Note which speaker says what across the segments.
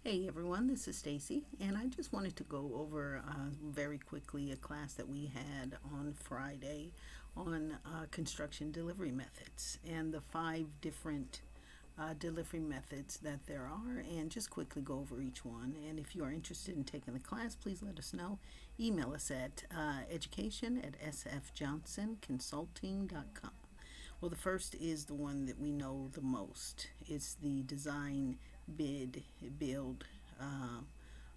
Speaker 1: Hey everyone, this is Stacy, and I just wanted to go over very quickly a class that we had on Friday on construction delivery methods and the 5 different delivery methods that there are, and just quickly go over each one. And if you are interested in taking the class, please let us know. Email us at education@sfjohnsonconsulting.com. Well, the first is the one that we know the most. It's the design, bid, build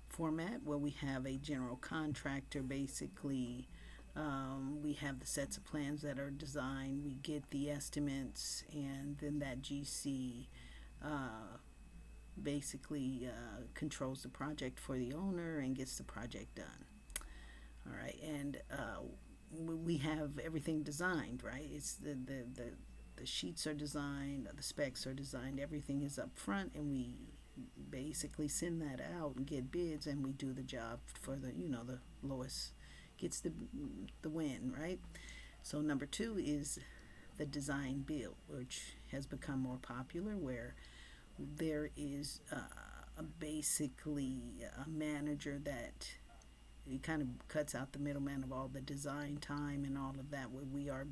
Speaker 1: format, where we have a general contractor basically. We have the sets of plans that are designed, we get the estimates, and then that GC basically controls the project for the owner and gets the project done. All right, and we have everything designed, right? It's the sheets are designed, the specs are designed, everything is up front, and we basically send that out and get bids, and we do the job for the lowest gets the win, right? So number two is the design build, which has become more popular, where there is basically a manager that it kind of cuts out the middleman of all the design time and all of that, where we are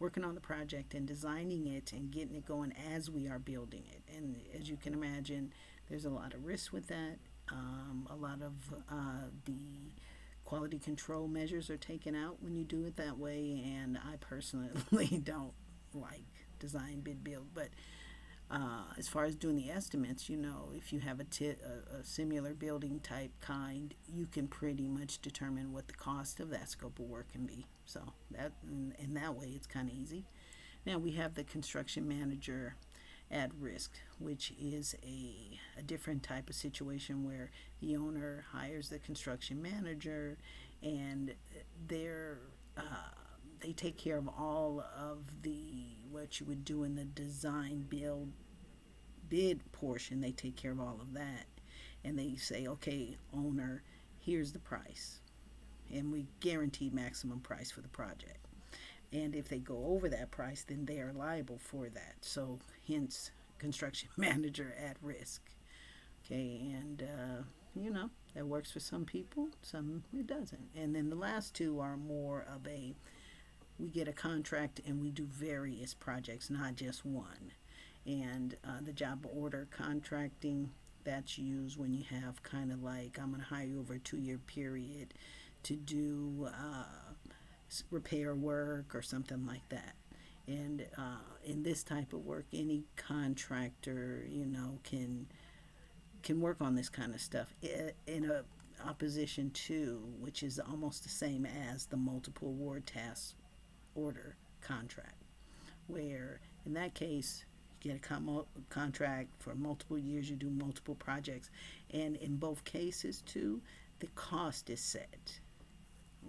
Speaker 1: working on the project and designing it and getting it going as we are building it. And as you can imagine, there's a lot of risk with that. A lot of the quality control measures are taken out when you do it that way, and I personally don't like design bid build. But as far as doing the estimates, if you have a similar building type kind, you can pretty much determine what the cost of that scope of work can be. So that in that way, it's kind of easy. Now we have the construction manager at risk, which is a different type of situation, where the owner hires the construction manager, and they're they take care of all of the what you would do in the design build bid portion. They take care of all of that, and they say, okay, owner, here's the price, and we guarantee maximum price for the project. And if they go over that price, then they are liable for that. So hence construction manager at risk. Okay, and that works for some people, some it doesn't. And then the last two are more of a, we get a contract and we do various projects, not just one. And the job order contracting, that's used when you have kind of like, I'm going to hire you over a 2-year period to do repair work or something like that. And in this type of work, any contractor, can work on this kind of stuff in a opposition to, which is almost the same as the multiple award task order contract, where in that case you get a contract for multiple years, you do multiple projects, and in both cases too, the cost is set.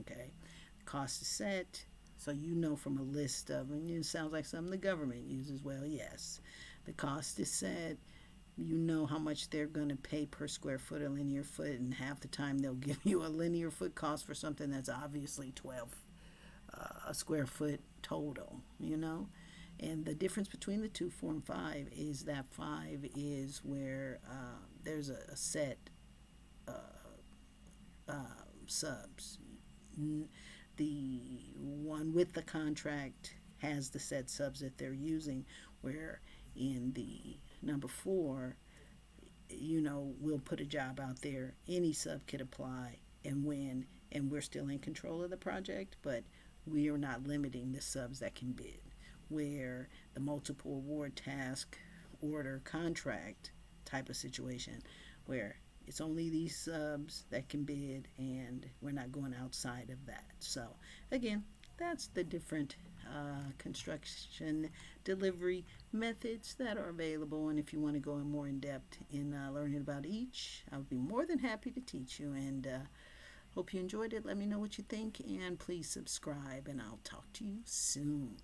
Speaker 1: Okay, the cost is set, so from a list of, and it sounds like something the government uses. Well, yes, the cost is set. You know how much they're going to pay per square foot, a linear foot, and half the time they'll give you a linear foot cost for something that's obviously 12 a square foot total. And the difference between the two, 4 and 5, is that 5 is where there's a set subs. The one with the contract has the set subs that they're using, where in the number 4, we'll put a job out there, any sub could apply and win, and we're still in control of the project, but we are not limiting the subs that can bid. Where the multiple award task order contract type of situation, where it's only these subs that can bid, and we're not going outside of that. So again, that's the different construction delivery methods that are available. And if you want to go in more in depth in learning about each, I would be more than happy to teach you. And hope you enjoyed it. Let me know what you think, and please subscribe, and I'll talk to you soon.